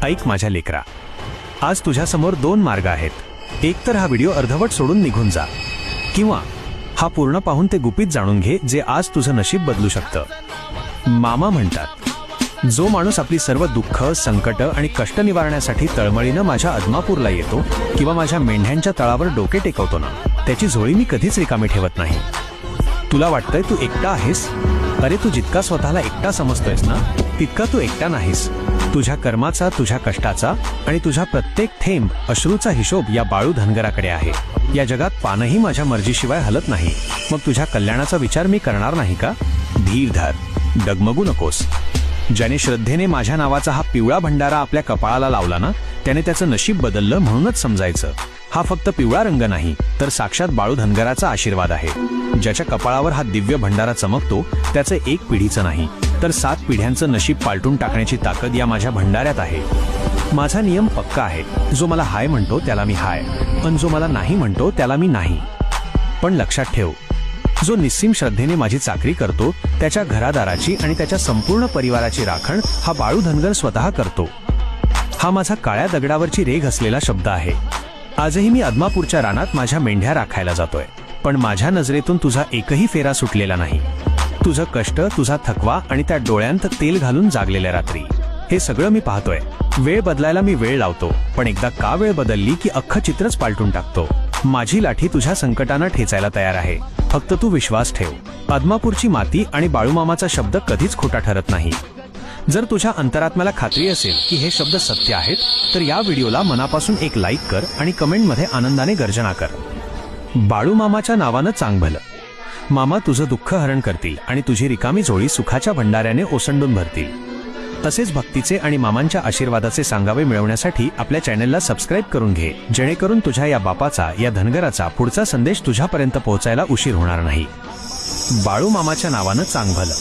ऐक माझ्या लेकरा, आज तुझ्यासमोर दोन मार्ग आहेत. एक तर हा व्हिडिओ अर्धवट सोडून निघून जा, किंवा हा पूर्ण पाहून ते गुपित जाणून घे जे आज तुझं नशीब बदलू शकतं. मामा म्हणतात, जो माणूस आपली सर्व दुःख, संकट आणि कष्ट निवारण्यासाठी तळमळीनं माझ्या अदमापूरला येतो किंवा माझ्या मेंढ्यांच्या तळावर डोके टेकवतो ना, त्याची झोळी मी कधीच रिकामी ठेवत नाही. तुला वाटतंय तू एकटा आहेस? अरे, तू जितका स्वतःला एकटा समजतोयस ना, तितका तू एकटा नाहीस. तुझ्या कर्माचा, तुझ्या कष्टाचा आणि तुझ्या प्रत्येक थेंब अश्रूचा हिशोब या बाळू धनगराकडे आहे. या जगात पानही माझ्या मर्जीशिवाय हलत नाही. मग तुझ्या कल्याणाचा विचार मी करणार नाही का? धीर धर, डगमगू नकोस. ज्याने श्रद्धेने माझ्या नावाचा हा पिवळा भंडारा आपल्या कपाळाला लावला ना, त्याने त्याचं नशीब बदललं म्हणूनच समजायचं. हा फक्त पिवळा रंग नाही, तर साक्षात बाळू धनगराचा आशीर्वाद आहे. ज्याच्या कपाळावर हा दिव्य भंडारा चमकतो, त्याचं एक पिढीचं नाही, तर 7 पिढ्यांचं नशीब पालटून टाकण्याची ताकद या माझ्या भंडाऱ्यात आहे. माझा नियम पक्का आहे. जो मला हाय म्हणतो त्याला मी हाय, पण जो मला नाही म्हणतो त्याला मी नाही. पण लक्षात ठेव, जो निस्सीम श्रद्धेने माझी चाकरी करतो, त्याच्या घरादाराची आणि त्याच्या संपूर्ण परिवाराची राखण हा बाळू धनगर स्वतः करतो. हा माझा काळ्या दगडावरची रेघ असलेला शब्द आहे. आजही मी अदमापूरच्या रानात माझ्या मेंढ्या राखायला जातोय, पण माझ्या नजरेतून तुझा एकही फेरा सुटलेला नाही. तुझं कष्ट, तुझा थकवा आणि त्या डोळ्यांत तेल घालून जागलेल्या रात्री, हे सगळं मी पाहतोय. वेळ बदलायला मी वेळ लावतो, पण एकदा का वेळ बदलली की अख्खं चित्रच पालटून टाकतो. माझी लाठी तुझ्या संकटांना ठेचायला तयार आहे. फक्त तू विश्वास ठेव. अदमापूरची माती आणि बाळूमामाचा शब्द कधीच खोटा ठरत नाही. जर तुझ्या अंतरात्म्याला खात्री असेल की हे शब्द सत्य आहेत, तर या व्हिडिओला मनापासून एक लाईक कर आणि कमेंटमध्ये आनंदाने गर्जना कर. बाळूमामाच्या नावानं चांग भलं. मामा तुझं दुःख हरण करतील आणि तुझी रिकामी झोळी सुखाच्या भंडाऱ्याने ओसंडून भरतील. तसेच भक्तीचे आणि मामांच्या आशीर्वादाचे सांगावे मिळवण्यासाठी आपल्या चॅनलला सबस्क्राईब करून घे, जेणेकरून तुझ्या या बापाचा, या धनगराचा पुढचा संदेश तुझ्यापर्यंत पोहोचायला उशीर होणार नाही. बाळूमामाच्या नावानं चांग भलं.